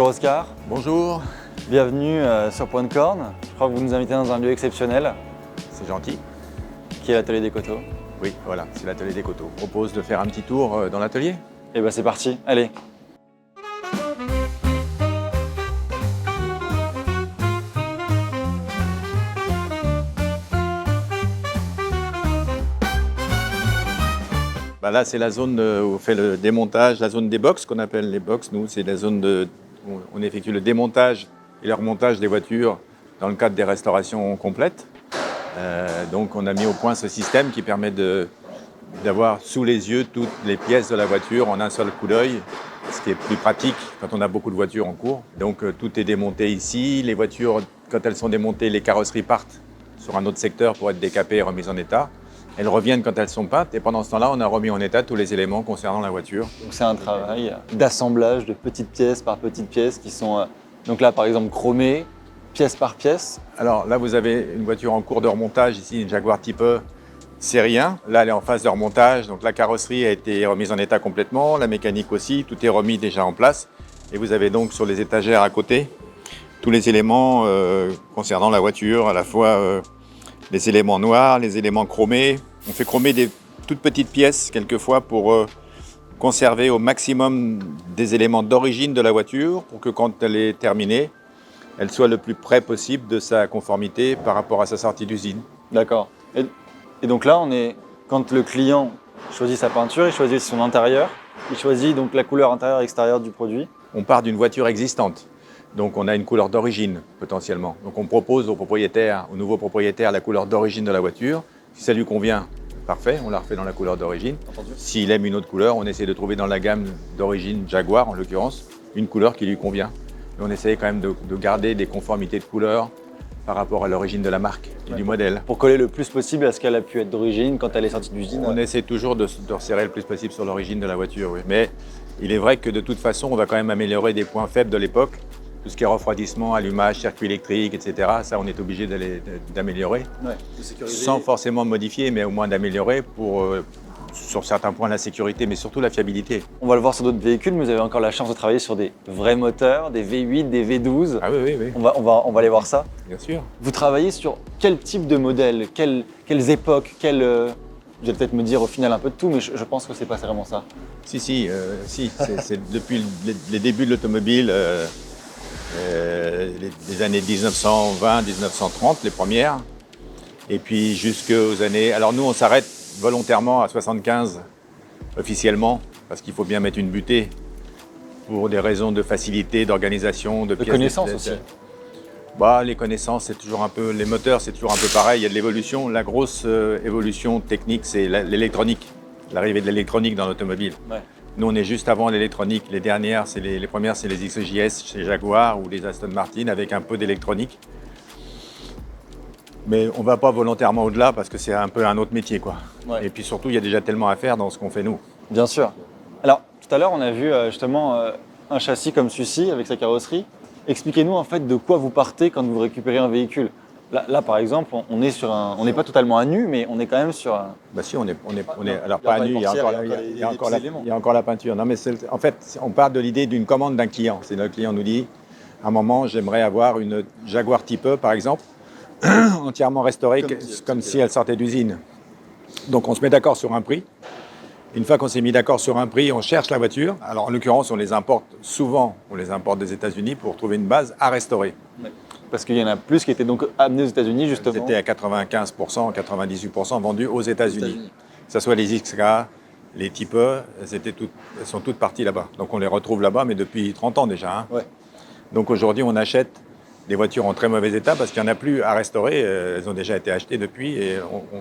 Oscar, Bonjour, bienvenue sur Point de Corne. Je crois que vous nous invitez dans un lieu exceptionnel c'est gentil. qui est l'atelier des coteaux. Oui, voilà, c'est l'atelier des coteaux. Je propose de faire un petit tour dans l'atelier. Et ben c'est parti, allez. Là, c'est la zone où on fait le démontage, la zone des box, qu'on appelle les box. Nous, c'est la zone où on effectue le démontage et le remontage des voitures dans le cadre des restaurations complètes. Donc, on a mis au point ce système qui permet d'avoir sous les yeux toutes les pièces de la voiture en un seul coup d'œil, ce qui est plus pratique quand on a beaucoup de voitures en cours. Donc, tout est démonté ici. Les voitures, quand elles sont démontées, les carrosseries partent sur un autre secteur pour être décapées et remises en état. Elles reviennent quand elles sont peintes et pendant ce temps-là, on a remis en état tous les éléments concernant la voiture. Donc c'est un travail d'assemblage de petites pièces par petites pièces qui sont donc là par exemple chromées, pièce par pièce. Alors là, vous avez une voiture en cours de remontage, ici une Jaguar Type E série 1. Là, elle est en phase de remontage, donc la carrosserie a été remise en état complètement, la mécanique aussi, tout est remis déjà en place. Et vous avez donc sur les étagères à côté tous les éléments concernant la voiture, à la fois les éléments noirs, les éléments chromés. On fait chromer des toutes petites pièces quelquefois pour conserver au maximum des éléments d'origine de la voiture pour que quand elle est terminée, elle soit le plus près possible de sa conformité par rapport à sa sortie d'usine. D'accord. Et donc là quand le client choisit sa peinture, il choisit son intérieur, il choisit donc la couleur intérieure et extérieure du produit. On part d'une voiture existante. Donc on a une couleur d'origine potentiellement. Donc on propose au nouveau propriétaire la couleur d'origine de la voiture. Si ça lui convient, parfait, on la refait dans la couleur d'origine. S'il aime une autre couleur, on essaie de trouver dans la gamme d'origine Jaguar en l'occurrence, une couleur qui lui convient. Et on essaie quand même de garder des conformités de couleurs par rapport à l'origine de la marque et du modèle. Pour coller le plus possible à ce qu'elle a pu être d'origine quand elle est sortie d'usine. On essaie toujours de resserrer le plus possible sur l'origine de la voiture, oui. Mais il est vrai que de toute façon, on va quand même améliorer des points faibles de l'époque. Tout ce qui est refroidissement, allumage, circuit électrique, etc. Ça, on est obligé d'améliorer. Sans forcément modifier, mais au moins d'améliorer pour, sur certains points, la sécurité, mais surtout la fiabilité. On va le voir sur d'autres véhicules, mais vous avez encore la chance de travailler sur des vrais moteurs, des V8, des V12. Ah oui, oui. On va aller voir ça. Bien sûr. Vous travaillez sur quel type de modèle, quelles époques, vous allez peut-être me dire au final un peu de tout, mais je pense que c'est pas vraiment ça. Si, c'est depuis les débuts de l'automobile, les années 1920, 1930, les premières, et puis jusqu'aux années... Alors nous, on s'arrête volontairement à 75 officiellement, parce qu'il faut bien mettre une butée pour des raisons de facilité, d'organisation, de pièces... connaissances aussi. Les connaissances, c'est toujours un peu... Les moteurs, c'est toujours un peu pareil, il y a de l'évolution. La grosse évolution technique, c'est l'électronique, l'arrivée de l'électronique dans l'automobile. Ouais. Nous, on est juste avant l'électronique. Les premières, c'est les XJS chez Jaguar ou les Aston Martin avec un peu d'électronique. Mais on ne va pas volontairement au-delà parce que c'est un peu un autre métier, quoi. Ouais. Et puis surtout, il y a déjà tellement à faire dans ce qu'on fait nous. Bien sûr. Alors, tout à l'heure, on a vu justement un châssis comme celui-ci avec sa carrosserie. Expliquez-nous en fait de quoi vous partez quand vous récupérez un véhicule. Là, par exemple, on n'est pas totalement à nu, mais on est quand même sur un... Si, on est alors pas à nu, il y a encore la peinture. Non, mais en fait, on part de l'idée d'une commande d'un client. C'est notre client nous dit, à un moment, j'aimerais avoir une Jaguar Type E, par exemple, entièrement restaurée, comme si elle sortait d'usine. Donc on se met d'accord sur un prix. Une fois qu'on s'est mis d'accord sur un prix, on cherche la voiture. Alors en l'occurrence, on les importe des États-Unis pour trouver une base à restaurer. Ouais. Parce qu'il y en a plus qui étaient donc amenés aux États-Unis justement. C'était à 95%, 98% vendus aux États-Unis. Que ce soit les XK, les Type E, elles sont toutes parties là-bas. Donc on les retrouve là-bas, mais depuis 30 ans déjà. Hein. Ouais. Donc aujourd'hui, on achète des voitures en très mauvais état parce qu'il n'y en a plus à restaurer. Elles ont déjà été achetées depuis et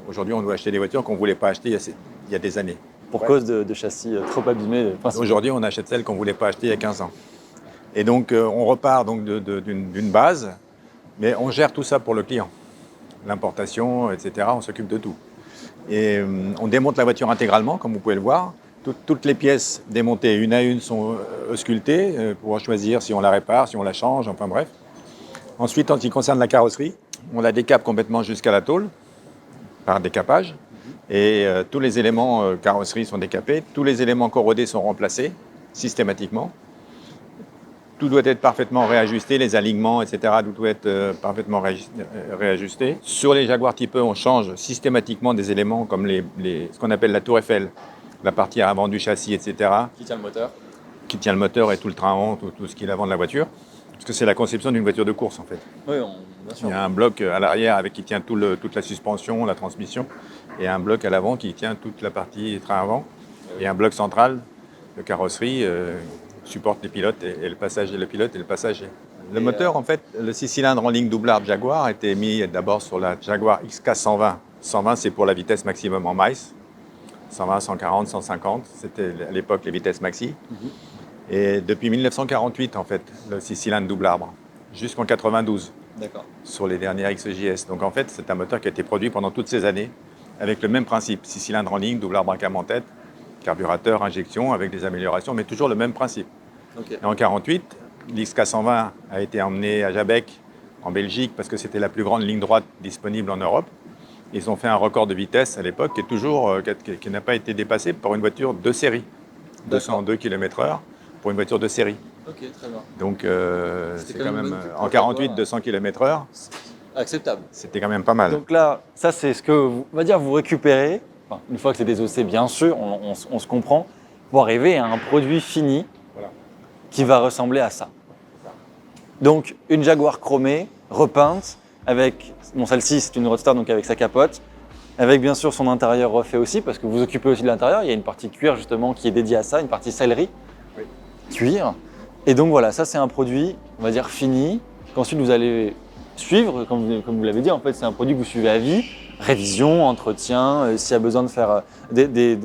aujourd'hui, on doit acheter des voitures qu'on ne voulait pas acheter il y a des années. Pour cause de châssis trop abîmés. Aujourd'hui, on achète celles qu'on ne voulait pas acheter il y a 15 ans. Et donc, on repart donc d'une base, mais on gère tout ça pour le client. L'importation, etc., on s'occupe de tout. Et on démonte la voiture intégralement, comme vous pouvez le voir. Toutes les pièces démontées une à une sont auscultées pour choisir si on la répare, si on la change, enfin bref. Ensuite, en ce qui concerne la carrosserie, on la décape complètement jusqu'à la tôle, par décapage. Et tous les éléments carrosserie sont décapés, tous les éléments corrodés sont remplacés systématiquement. Tout doit être parfaitement réajusté, les alignements, etc. Tout doit être parfaitement réajusté. Sur les Jaguar Type E, on change systématiquement des éléments comme ce qu'on appelle la tour Eiffel, la partie avant du châssis, etc. Qui tient le moteur? Qui tient le moteur et tout le train avant, tout ce qui est l'avant de la voiture. Parce que c'est la conception d'une voiture de course en fait. Oui, bien sûr. Il y a un bloc à l'arrière qui tient toute la suspension, la transmission, et un bloc à l'avant qui tient toute la partie train avant. Et un bloc central de carrosserie supporte les pilotes et le passager, le pilote et le passager. Le moteur, en fait, le 6 cylindres en ligne double arbre Jaguar a été mis d'abord sur la Jaguar XK 120. 120, c'est pour la vitesse maximum en miles. 120, 140, 150, c'était à l'époque les vitesses maxi. Et depuis 1948, en fait, le 6 cylindres double arbre, jusqu'en 92. D'accord. Sur les dernières XJS. Donc en fait, c'est un moteur qui a été produit pendant toutes ces années avec le même principe. 6 cylindres en ligne, double arbre à cam en tête, carburateur, injection avec des améliorations, mais toujours le même principe. Okay. Et en 1948, l'XK 120 a été emmené à Jabec, en Belgique, parce que c'était la plus grande ligne droite disponible en Europe. Ils ont fait un record de vitesse à l'époque qui n'a pas été dépassé par une voiture de série. 202 km/h pour une voiture de série. Ok, très bien. Donc c'est quand même en 48, 200 km/h. Acceptable. C'était quand même pas mal. Donc là, ça c'est ce que vous récupérez, enfin, une fois que c'est désossé, bien sûr, on se comprend, pour arriver à un produit fini qui va ressembler à ça. Donc une Jaguar chromée, repeinte, avec, celle-ci c'est une Roadster donc avec sa capote, avec bien sûr son intérieur refait aussi, parce que vous occupez aussi de l'intérieur, il y a une partie cuir justement qui est dédiée à ça, une partie sellerie, cuir. Et donc voilà, ça c'est un produit, on va dire fini, qu'ensuite vous allez suivre, comme vous l'avez dit, en fait c'est un produit que vous suivez à vie, révision, entretien, s'il y a besoin de faire des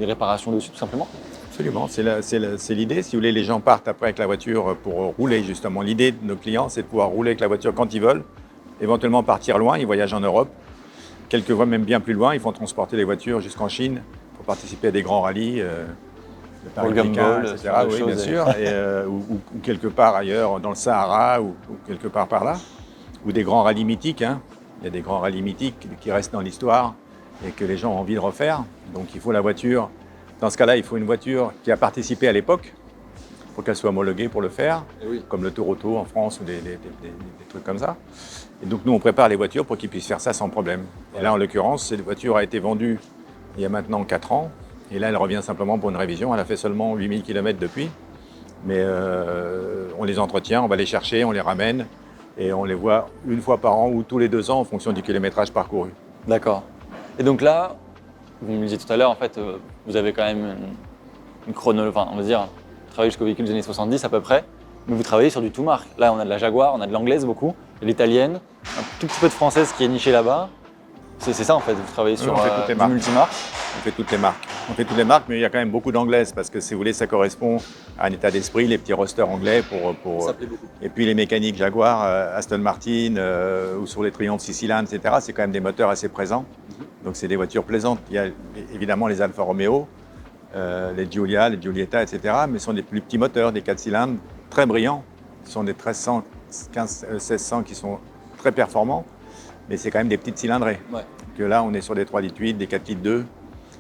réparations dessus tout simplement. Absolument, c'est l'idée. Si vous voulez, les gens partent après avec la voiture pour rouler justement. L'idée de nos clients, c'est de pouvoir rouler avec la voiture quand ils veulent, éventuellement partir loin, ils voyagent en Europe, quelques fois même bien plus loin, ils font transporter les voitures jusqu'en Chine pour participer à des grands rallyes. Le Paris-Pékin, etc. Oui, bien sûr, ou quelque part ailleurs, dans le Sahara, ou quelque part par là, ou des grands rallyes mythiques. Hein. Il y a des grands rallyes mythiques qui restent dans l'histoire et que les gens ont envie de refaire. Donc il faut la voiture. Dans ce cas-là, il faut une voiture qui a participé à l'époque, pour qu'elle soit homologuée pour le faire, comme le Toronto en France ou des trucs comme ça. Et donc nous, on prépare les voitures pour qu'ils puissent faire ça sans problème. Et là, en l'occurrence, cette voiture a été vendue il y a maintenant 4 ans. Et là, elle revient simplement pour une révision. Elle a fait seulement 8000 km depuis. Mais on les entretient, on va les chercher, on les ramène. Et on les voit une fois par an ou tous les 2 ans en fonction du kilométrage parcouru. D'accord. Et donc là, vous me disiez tout à l'heure, en fait, vous avez quand même une chronologie, enfin, on va dire, vous travaillez jusqu'au véhicule des années 70 à peu près, mais vous travaillez sur du tout marque. Là, on a de la Jaguar, on a de l'anglaise beaucoup, de l'italienne, un tout petit peu de française qui est nichée là-bas. C'est ça en fait, vous travaillez sur du multimarque. On fait toutes les marques. On fait toutes les marques, mais il y a quand même beaucoup d'anglaises parce que si vous voulez, ça correspond à un état d'esprit, les petits rosters anglais Ça plaît beaucoup. Et puis les mécaniques Jaguar, Aston Martin ou sur les Triumph 6 cylindres, etc. C'est quand même des moteurs assez présents. Donc c'est des voitures plaisantes. Il y a évidemment les Alfa Romeo, les Giulia, les Giulietta, etc. Mais ce sont des plus petits moteurs, des 4 cylindres très brillants. Ce sont des 1300, 1600 qui sont très performants. Mais c'est quand même des petites cylindrées. Ouais. Que là, on est sur des 3,8 litres, des 4,2 litres.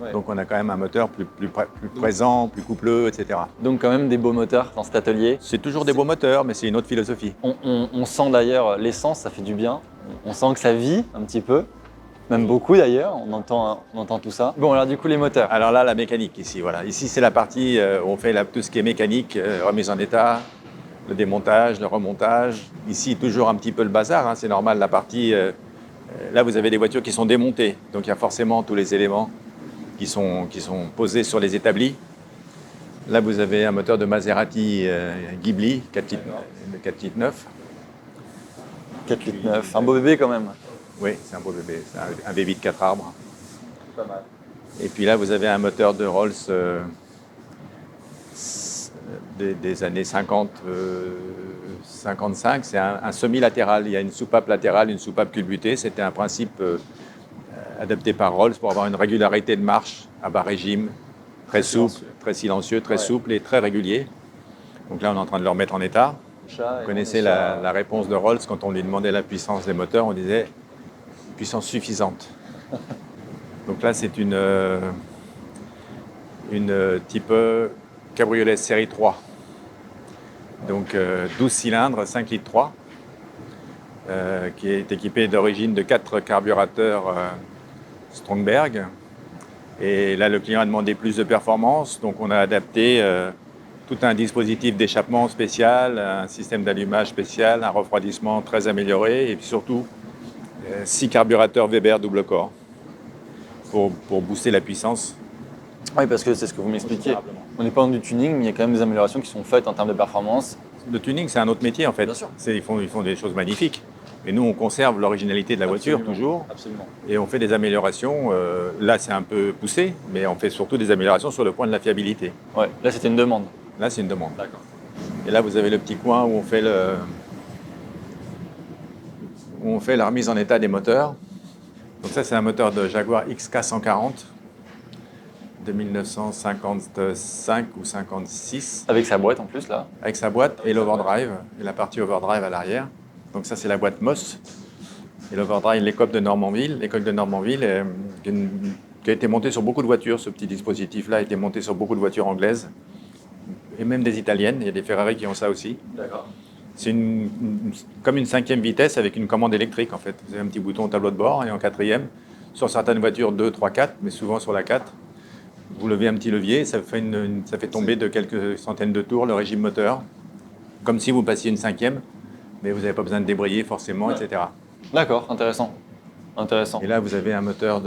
Ouais. Donc on a quand même un moteur plus présent, plus coupleux, etc. Donc quand même des beaux moteurs dans cet atelier. C'est toujours des beaux moteurs, mais c'est une autre philosophie. On sent d'ailleurs l'essence, ça fait du bien. On sent que ça vit un petit peu, même beaucoup d'ailleurs, on entend tout ça. Bon alors du coup les moteurs. Alors là, la mécanique ici, voilà. Ici c'est la partie où on fait tout ce qui est mécanique, remise en état, le démontage, le remontage. Ici toujours un petit peu le bazar, hein, c'est normal, la partie... là vous avez des voitures qui sont démontées, donc il y a forcément tous les éléments qui sont posés sur les établis. Là, vous avez un moteur de Maserati Ghibli, 4 litres 9. 4 litres 9, un beau bébé quand même. Oui, c'est un beau bébé, c'est un V8 4 arbres. Pas mal. Et puis là, vous avez un moteur de Rolls des années 50, 55. C'est un semi-latéral. Il y a une soupape latérale, une soupape culbutée. C'était un principe... adapté par Rolls pour avoir une régularité de marche à bas régime, très souple, très silencieux, très souple et très régulier. Donc là, on est en train de le remettre en état. Vous connaissez la réponse de Rolls quand on lui demandait la puissance des moteurs, on disait puissance suffisante. Donc là, c'est une type cabriolet série 3. Donc 12 cylindres, 5 litres 3, qui est équipé d'origine de 4 carburateurs Stromberg. Et là, le client a demandé plus de performance, donc on a adapté tout un dispositif d'échappement spécial, un système d'allumage spécial, un refroidissement très amélioré, et puis surtout 6 carburateurs Weber double corps pour booster la puissance. Oui, parce que c'est ce que vous m'expliquiez. On n'est pas dans du tuning, mais il y a quand même des améliorations qui sont faites en termes de performance. Le tuning, c'est un autre métier en fait. Bien sûr. Ils font des choses magnifiques. Mais nous, on conserve l'originalité de la voiture toujours. Absolument. Et on fait des améliorations. Là, c'est un peu poussé, mais on fait surtout des améliorations sur le point de la fiabilité. Ouais, là c'était une demande. Là, c'est une demande. D'accord. Et là, vous avez le petit coin où on fait la remise en état des moteurs. Donc ça, c'est un moteur de Jaguar XK140 de 1955 ou 56, Avec sa boîte en plus là. avec sa boîte et l'overdrive, et la partie overdrive à l'arrière. Donc ça, c'est la boîte Moss. Et l'overdrive, l'écoque de Normandville. L'écoque de Normandville, qui a été montée sur beaucoup de voitures. Ce petit dispositif-là a été monté sur beaucoup de voitures anglaises, et même des italiennes. Il y a des Ferrari qui ont ça aussi. D'accord. C'est comme une 5e vitesse avec une commande électrique en fait. Vous avez un petit bouton au tableau de bord et en 4e. Sur certaines voitures, 2, 3, 4, mais souvent sur la 4. Vous levez un petit levier, ça fait tomber de quelques centaines de tours le régime moteur. Comme si vous passiez une 5e, mais vous n'avez pas besoin de débrayer forcément, Ouais. etc. D'accord, intéressant. Intéressant. Et là, vous avez un moteur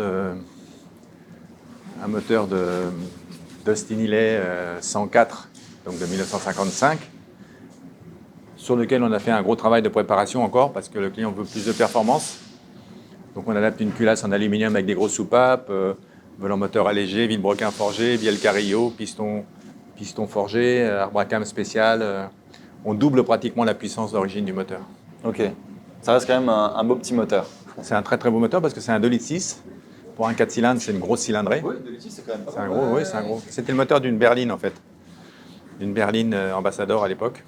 d'Austin Healey 104, donc de 1955, sur lequel on a fait un gros travail de préparation encore, parce que le client veut plus de performance. Donc on adapte une culasse en aluminium avec des grosses soupapes, volant moteur allégé, vilebrequin forgé, bielle Carrillo, piston forgé, arbre à cam spécial. On double pratiquement la puissance d'origine du moteur. Ok. Ça reste quand même un beau petit moteur. C'est un très très beau moteur parce que c'est un 2,6 litres. Pour un 4 cylindres, c'est une grosse cylindrée. Oui, 2 litres, c'est quand même pas C'est un gros, oui, c'est un gros. C'était le moteur d'une berline en fait. D'une berline Ambassador à l'époque,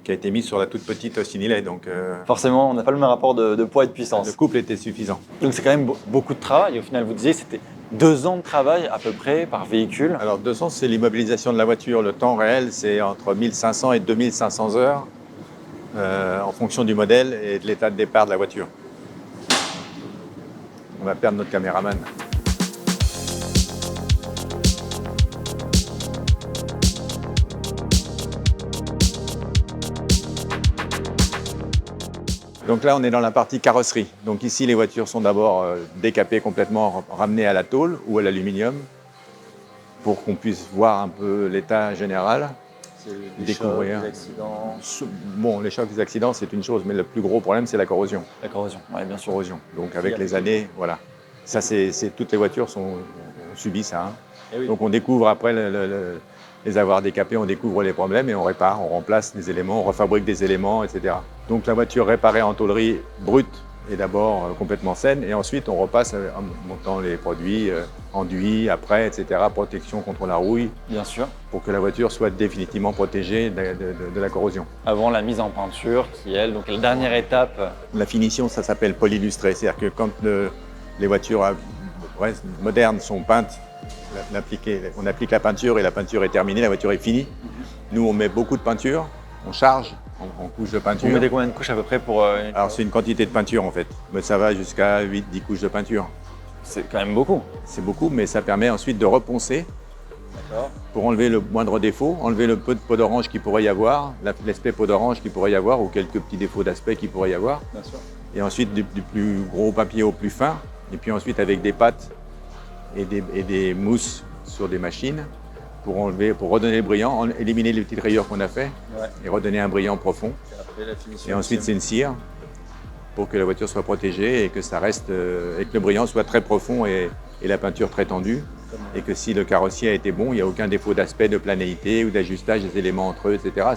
qui a été mise sur la toute petite Austin Healey. Donc Forcément, on n'a pas le même rapport de poids et de puissance. le couple était suffisant. Donc c'est quand même beaucoup de travail. Au final, vous disiez que c'était 2 ans de travail à peu près par véhicule. Alors 200, c'est l'immobilisation de la voiture. Le temps réel, c'est entre 1500 et 2500 heures en fonction du modèle et de l'état de départ de la voiture. On va perdre notre caméraman. Donc là, on est dans la partie carrosserie. Donc ici, les voitures sont d'abord décapées complètement, ramenées à la tôle ou à l'aluminium pour qu'on puisse voir un peu l'état général. Découvrir. Les accidents, Bon, les chocs, les accidents, c'est une chose, mais le plus gros problème, c'est la corrosion. la corrosion. Oui, bien sûr. Corrosion. Donc avec les années, voilà. Ça, toutes les voitures ont subi ça. Hein. Eh oui. Donc on découvre après les avoir décapés, on découvre les problèmes et on répare, on remplace des éléments, on refabrique des éléments, etc. Donc la voiture réparée en tôlerie brute est d'abord complètement saine et ensuite on repasse en montant les produits, enduits, après, etc. Protection contre la rouille Bien sûr. pour que la voiture soit définitivement protégée de la corrosion. Avant la mise en peinture, qui est donc la dernière étape. La finition, ça s'appelle polylustré, c'est-à-dire que quand les voitures modernes sont peintes, on applique la peinture et la peinture est terminée, la voiture est finie. Nous, on met beaucoup de peinture, on charge en couches de Vous peinture. mettez combien de couches à peu près pour... Alors c'est une quantité de peinture en fait, mais ça va jusqu'à 8-10 couches de peinture. C'est quand même beaucoup. C'est beaucoup, mais ça permet ensuite de reponcer D'accord. pour enlever le moindre défaut, enlever le peu de peau d'orange qu'il pourrait y avoir, l'aspect peau d'orange qu'il pourrait y avoir ou quelques petits défauts d'aspect qu'il pourrait y avoir. Bien sûr. Et ensuite du plus gros papier au plus fin, et puis ensuite avec des pâtes et des mousses sur des machines pour redonner le brillant, éliminer les petites rayures qu'on a fait Ouais. et redonner un brillant profond. Après, la finition. Et ensuite c'est une cire pour que la voiture soit protégée et que ça reste, et que le brillant soit très profond et la peinture très tendue. Et que si le carrossier a été bon, il n'y a aucun défaut d'aspect, de planéité ou d'ajustage des éléments entre eux, etc.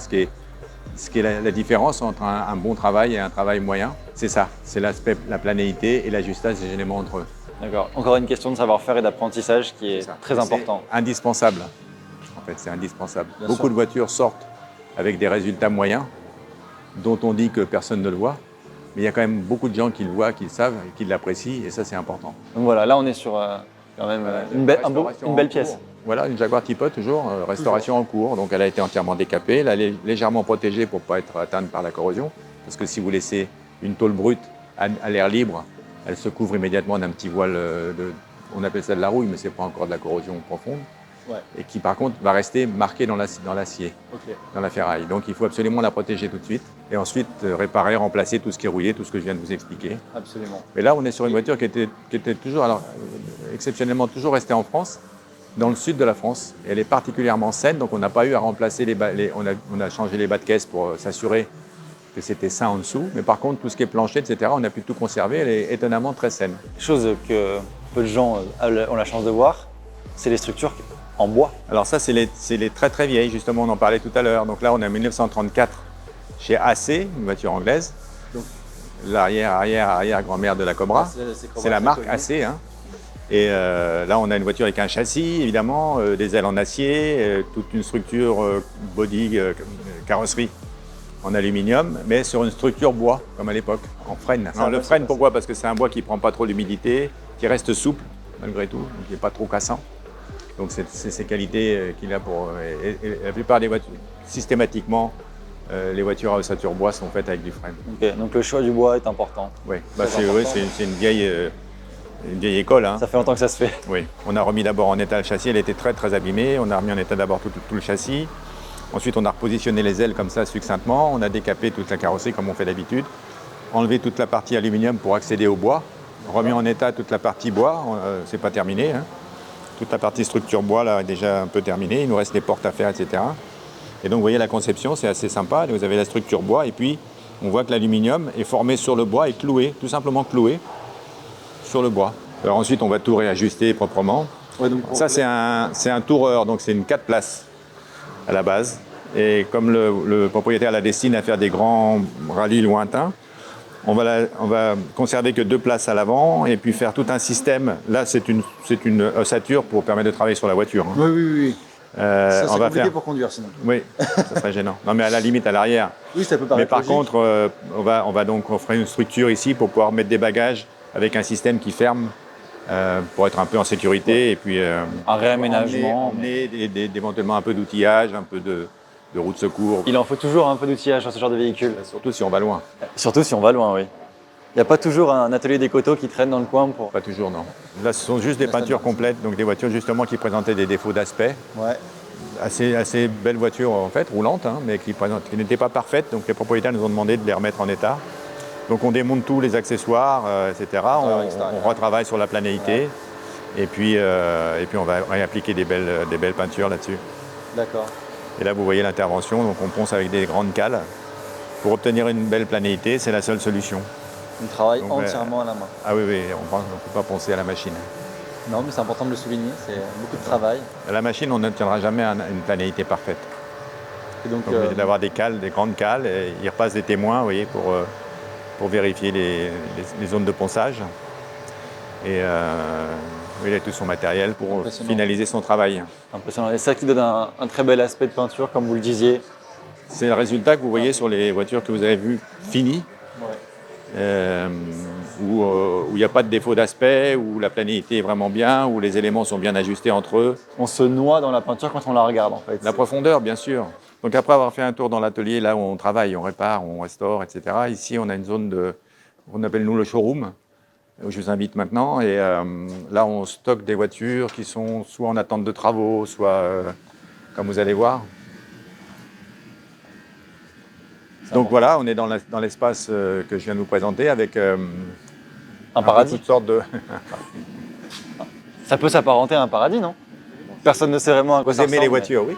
Ce qui est la différence entre un bon travail et un travail moyen, c'est ça, c'est l'aspect, la planéité et l'ajustage des éléments entre eux. D'accord. Encore une question de savoir-faire et d'apprentissage qui est très important. C'est indispensable. En fait, c'est indispensable. Bien Beaucoup sûr. de voitures sortent avec des résultats moyens, dont on dit que personne ne le voit. Mais il y a quand même beaucoup de gens qui le voient, qui le savent et qui l'apprécient, et ça, c'est important. Donc voilà, là on est sur Quand même, Voilà, une en belle cours. pièce. Voilà, une Jaguar Type E toujours, restauration en cours. Donc elle a été entièrement décapée, elle est légèrement protégée pour ne pas être atteinte par la corrosion. Parce que si vous laissez une tôle brute à l'air libre, elle se couvre immédiatement d'un petit voile on appelle ça de la rouille, mais ce n'est pas encore de la corrosion profonde. Ouais. Et qui par contre va rester marquée dans l'acier, Ok. dans la ferraille. Donc il faut absolument la protéger tout de suite. Et ensuite réparer, remplacer tout ce qui est rouillé, tout ce que je viens de vous expliquer. Absolument. Mais là, on est sur une voiture qui était toujours, alors, exceptionnellement toujours restée en France, dans le sud de la France. Et elle est particulièrement saine, donc on n'a pas eu à remplacer on a changé les bas de caisse pour s'assurer que c'était sain en dessous. Mais par contre, tout ce qui est plancher, etc., on a pu tout conserver. Elle est étonnamment très saine. Chose que peu de gens ont la chance de voir, c'est les structures en bois. Alors ça, c'est les très très vieilles, justement, on en parlait tout à l'heure. Donc là, on est en 1934 chez AC, une voiture anglaise. Donc, l'arrière-grand-mère de la Cobra. C'est la marque AC. Hein. Et là, on a une voiture avec un châssis, évidemment, des ailes en acier, toute une structure body, carrosserie en aluminium, mais sur une structure bois, comme à l'époque, en frêne. Non, le frêne, pourquoi? Parce que c'est un bois qui ne prend pas trop l'humidité, qui reste souple, malgré tout, donc qui n'est pas trop cassant. Donc c'est ces qualités qu'il a pour... Et la plupart des voitures, systématiquement, les voitures à ossature bois sont faites avec du frêne. Ok, donc le choix du bois est important. Oui, c'est une vieille école. Hein. Ça fait longtemps que ça se fait. Oui, on a remis d'abord en état le châssis, elle était très très abîmée. On a remis en état d'abord tout le châssis. Ensuite, on a repositionné les ailes comme ça succinctement. On a décapé toute la carrosserie comme on fait d'habitude. Enlevé toute la partie aluminium pour accéder au bois. Remis en état toute la partie bois, c'est pas terminé. Hein. Toute la partie structure bois là est déjà un peu terminée. Il nous reste les portes à faire, etc. Et donc vous voyez la conception, c'est assez sympa. Vous avez la structure bois et puis on voit que l'aluminium est formé sur le bois et cloué, tout simplement cloué sur le bois. Alors ensuite on va tout réajuster proprement. Ouais, donc ça c'est un Tourer, donc c'est une 4 places à la base. Et comme le propriétaire la destine à faire des grands rallyes lointains, on va conserver que 2 places à l'avant et puis faire tout un système. Là c'est une ossature pour permettre de travailler sur la voiture. Hein. Oui. Ça serait compliqué faire... pour conduire sinon. Oui, ça serait gênant. Non mais à la limite à l'arrière. Oui, ça peut paraître mais par logique. contre, on fera une structure ici pour pouvoir mettre des bagages avec un système qui ferme pour être un peu en sécurité et puis un réaménagement. Emmener éventuellement un peu d'outillage, un peu de roue de secours. Il en faut toujours un peu d'outillage dans ce genre de véhicule. Surtout si on va loin. Surtout si on va loin, oui. Il n'y a pas toujours un atelier d'écoto qui traîne dans le coin pour... Pas toujours, non. Là, ce sont juste des peintures complètes, donc des voitures justement qui présentaient des défauts d'aspect. Ouais. Assez belles voitures en fait, roulantes, hein, mais qui n'étaient pas parfaites, donc les propriétaires nous ont demandé de les remettre en état. Donc on démonte tous les accessoires, etc. On retravaille sur la planéité et puis on va appliquer des belles peintures là-dessus. D'accord. Et là vous voyez l'intervention, donc on ponce avec des grandes cales. Pour obtenir une belle planéité, c'est la seule solution. On travaille entièrement à la main. Ah oui, on ne peut pas poncer à la machine. Non, mais c'est important de le souligner, c'est beaucoup de travail. À la machine, on n'obtiendra jamais une planéité parfaite. Et donc, obligé d'avoir des cales, des grandes cales, et il repasse des témoins, vous voyez, pour vérifier les zones de ponçage. Et il a tout son matériel pour finaliser son travail. Impressionnant. Et ça qui donne un très bel aspect de peinture, comme vous le disiez. C'est le résultat que vous voyez sur les voitures que vous avez vues finies. Ouais. Où il n'y a pas de défaut d'aspect, où la planéité est vraiment bien, où les éléments sont bien ajustés entre eux. On se noie dans la peinture quand on la regarde en fait. La profondeur, bien sûr. Donc après avoir fait un tour dans l'atelier, là où on travaille, on répare, on restaure, etc. Ici, on a une zone qu'on appelle nous le showroom, où je vous invite maintenant. Et là, on stocke des voitures qui sont soit en attente de travaux, soit, comme vous allez voir. Donc voilà, on est dans l'espace que je viens de vous présenter avec un paradis. Toutes sortes de... Ça peut s'apparenter à un paradis, non? Personne ne sait vraiment à quoi ça ressemble. Vous aimez les voitures, oui.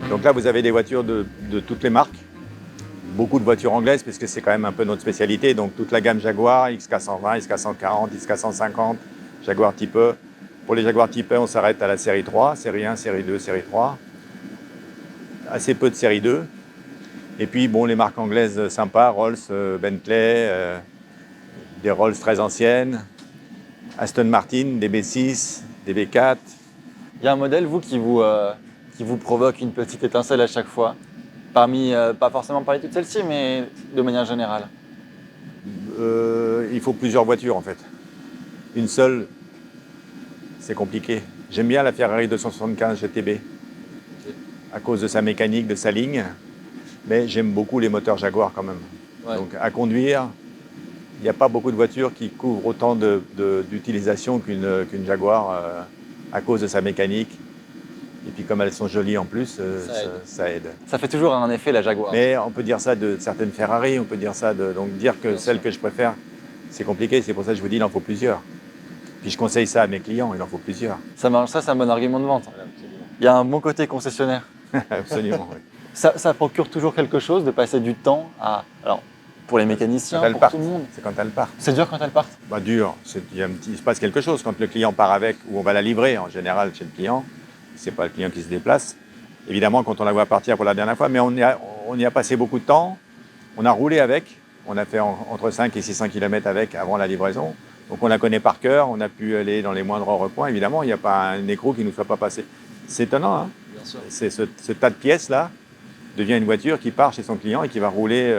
Donc là, vous avez des voitures de toutes les marques. Beaucoup de voitures anglaises, puisque c'est quand même un peu notre spécialité. Donc toute la gamme Jaguar, XK120, XK140, XK150, Jaguar Type E. Pour les Jaguar Type E, on s'arrête à la série 3, série 1, série 2, série 3. Assez peu de série 2. Et puis, bon, les marques anglaises sympas, Rolls, Bentley, des Rolls très anciennes, Aston Martin, des B6, des B4. Il y a un modèle, vous, qui qui vous provoque une petite étincelle à chaque fois? Pas forcément parmi toutes celles-ci, mais de manière générale. Il faut plusieurs voitures en fait. Une seule, c'est compliqué. J'aime bien la Ferrari 275 GTB à cause de sa mécanique, de sa ligne, mais j'aime beaucoup les moteurs Jaguar quand même. Ouais. Donc à conduire, il n'y a pas beaucoup de voitures qui couvrent autant d'utilisation qu'une Jaguar à cause de sa mécanique. Et puis comme elles sont jolies en plus, ça aide. Ça fait toujours un effet, la Jaguar. Mais on peut dire ça de certaines Ferrari, on peut dire ça donc dire que celle que je préfère, c'est compliqué, c'est pour ça que je vous dis il en faut plusieurs. Puis je conseille ça à mes clients, il en faut plusieurs. Ça marche, ça c'est un bon argument de vente. Il y a un bon côté concessionnaire. Absolument, oui. Ça procure toujours quelque chose de passer du temps à... Alors, pour les mécaniciens, Quand elles pour partent, tout le monde. c'est quand elles partent. C'est dur quand elles partent. Bah, dur, il se passe quelque chose quand le client part avec, ou on va la livrer en général chez le client. C'est pas le client qui se déplace. Évidemment, quand on la voit partir pour la dernière fois, mais on y a passé beaucoup de temps. On a roulé avec. On a fait entre 5 et 600 km avec avant la livraison. Donc on la connaît par cœur. On a pu aller dans les moindres recoins. Évidemment, il n'y a pas un écrou qui ne nous soit pas passé. C'est étonnant, hein. Bien sûr. C'est ce tas de pièces-là devient une voiture qui part chez son client et qui va rouler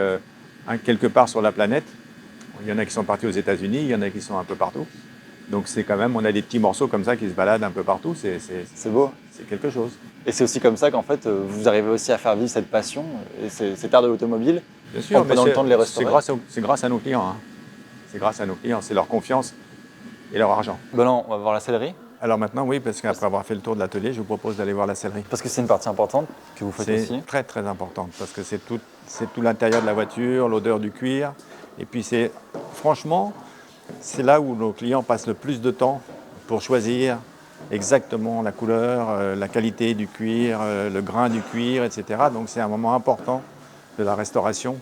quelque part sur la planète. Il y en a qui sont partis aux États-Unis, il y en a qui sont un peu partout. Donc c'est quand même, on a des petits morceaux comme ça qui se baladent un peu partout. C'est beau. C'est quelque chose. Et c'est aussi comme ça qu'en fait, vous arrivez aussi à faire vivre cette passion et cet art de l'automobile. Bien sûr, en prenant le temps de les restaurer. C'est grâce à nos clients. Hein. C'est grâce à nos clients, c'est leur confiance et leur argent. Ben non, on va voir la sellerie. Alors maintenant, oui, parce qu'après avoir fait le tour de l'atelier, je vous propose d'aller voir la sellerie. Parce que c'est une partie importante que vous faites aussi. C'est très très importante parce que c'est tout l'intérieur de la voiture, l'odeur du cuir. Et puis franchement, c'est là où nos clients passent le plus de temps pour choisir exactement la couleur, la qualité du cuir, le grain du cuir, etc. Donc c'est un moment important de la restauration.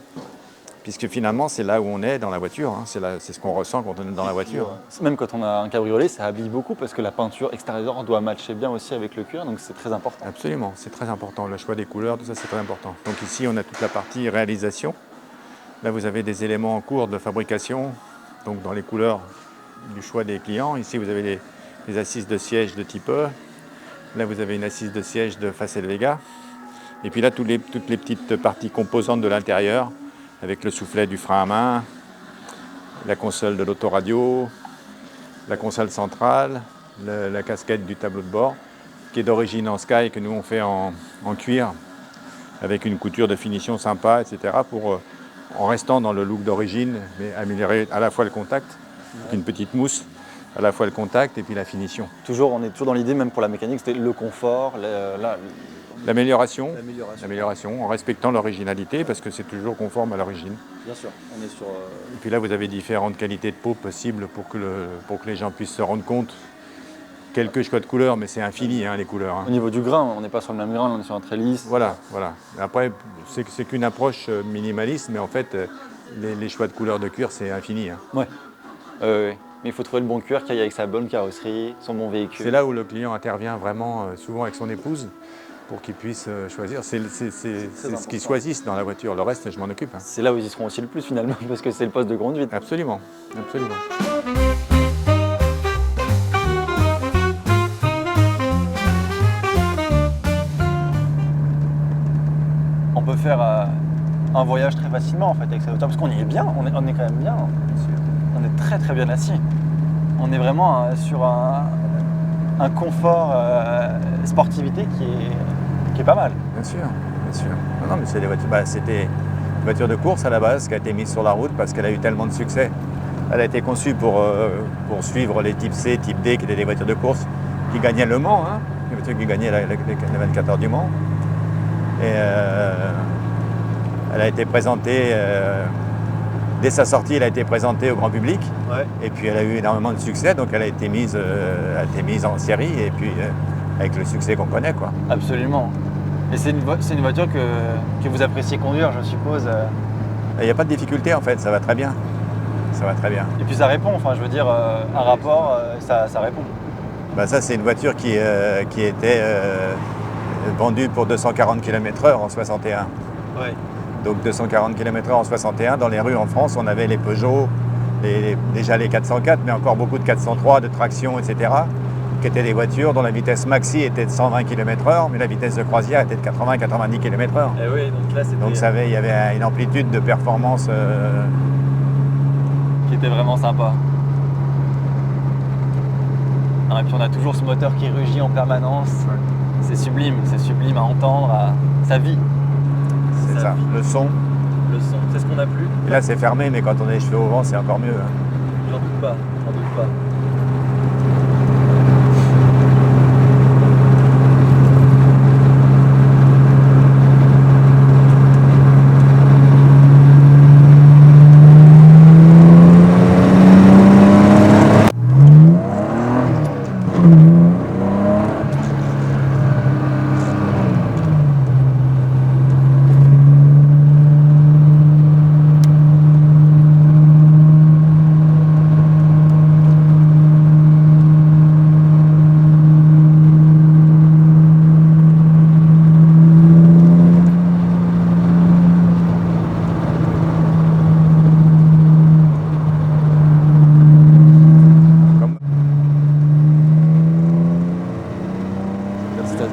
Puisque finalement, c'est là où on est dans la voiture, hein. C'est ce qu'on ressent quand on est dans la voiture. Même quand on a un cabriolet, ça habille beaucoup parce que la peinture extérieure doit matcher bien aussi avec le cuir, donc c'est très important. Absolument, c'est très important. Le choix des couleurs, tout ça, c'est très important. Donc ici, on a toute la partie réalisation. Là, vous avez des éléments en cours de fabrication, donc dans les couleurs du choix des clients. Ici, vous avez les assises de siège de type E. Là, vous avez une assise de siège de Facel Vega. Et puis là, toutes les petites parties composantes de l'intérieur, avec le soufflet du frein à main, la console de l'autoradio, la console centrale, la casquette du tableau de bord, qui est d'origine en Sky, que nous on fait en cuir, avec une couture de finition sympa, etc., en restant dans le look d'origine, mais améliorer à la fois le contact, avec une petite mousse, à la fois le contact et puis la finition. On est toujours dans l'idée, même pour la mécanique, c'était le confort, l'amélioration, en respectant l'originalité, parce que c'est toujours conforme à l'origine. Bien sûr, on est sur... Et puis là, vous avez différentes qualités de peau possibles pour que les gens puissent se rendre compte. Quelques choix de couleurs, mais c'est infini, hein, les couleurs. Hein. Au niveau du grain, on n'est pas sur le même grain, on est sur un très lisse. Voilà. Après, c'est qu'une approche minimaliste, mais en fait, les choix de couleurs de cuir, c'est infini. Hein. Ouais. Mais il faut trouver le bon cuir qui aille avec sa bonne carrosserie, son bon véhicule. C'est là où le client intervient vraiment souvent avec son épouse pour qu'ils puissent choisir. C'est ce qu'ils choisissent dans la voiture. Le reste, je m'en occupe. Hein. C'est là où ils y seront aussi le plus finalement, parce que c'est le poste de conduite. Absolument. On peut faire un voyage très facilement en fait avec cette voiture, parce qu'on y est bien, on est quand même bien. On est très très bien assis. On est vraiment sur un confort sportivité qui est pas mal. Bien sûr. Non, mais c'est des voitures. C'était une voiture de course à la base qui a été mise sur la route parce qu'elle a eu tellement de succès. Elle a été conçue pour suivre les types C, type D, qui étaient des voitures de course qui gagnaient Le Mans, hein, les voitures qui gagnaient les 24 heures du Mans. Et elle a été présentée, dès sa sortie, elle a été présentée au grand public. Ouais. Et puis elle a eu énormément de succès, donc elle a été mise en série, et puis avec le succès qu'on connaît, quoi. Absolument. Et c'est une voiture que vous appréciez conduire, je suppose. Il n'y a pas de difficulté en fait, ça va très bien. Et puis ça répond, enfin je veux dire, un rapport, ça répond. Ça c'est une voiture qui était vendue pour 240 km/h en 61. Ouais. Donc 240 km/h en 61, dans les rues en France, on avait les Peugeot, déjà les 404, mais encore beaucoup de 403, de traction, etc. qui étaient des voitures dont la vitesse maxi était de 120 km/h, mais la vitesse de croisière était de 80-90 km/h. Et oui, donc là, c'était... Donc il y avait une amplitude de performance. Qui était vraiment sympa. Et puis on a toujours ce moteur qui rugit en permanence. C'est sublime à entendre, sa vie. C'est ça, vie. le son. Le son, c'est ce qu'on a plus. Et là c'est fermé, mais quand on a les cheveux au vent, c'est encore mieux. J'en doute pas, j'en doute pas.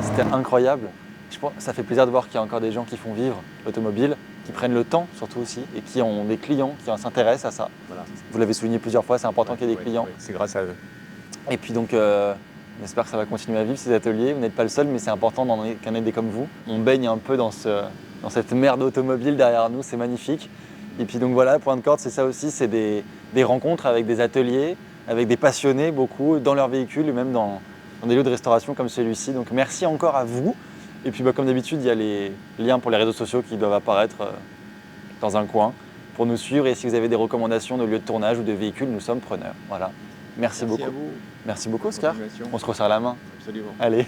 C'était incroyable. Je pense, ça fait plaisir de voir qu'il y a encore des gens qui font vivre l'automobile, qui prennent le temps surtout aussi, et qui ont des clients qui s'intéressent à ça. Voilà. Vous l'avez souligné plusieurs fois, c'est important qu'il y ait des clients. Oui, c'est grâce à eux. Et puis donc, on espère que ça va continuer à vivre ces ateliers. Vous n'êtes pas le seul, mais c'est important qu'il y en ait des comme vous. On baigne un peu dans cette mer d'automobile derrière nous, c'est magnifique. Et puis donc voilà, Point de Corde, c'est ça aussi, c'est des rencontres avec des ateliers, avec des passionnés beaucoup, dans leur véhicule, et même dans des lieux de restauration comme celui-ci. Donc merci encore à vous. Et puis comme d'habitude, il y a les liens pour les réseaux sociaux qui doivent apparaître dans un coin pour nous suivre. Et si vous avez des recommandations de lieux de tournage ou de véhicules, nous sommes preneurs. Voilà. Merci beaucoup. À vous. Merci beaucoup, Oscar. On se resserre la main. Absolument. Allez.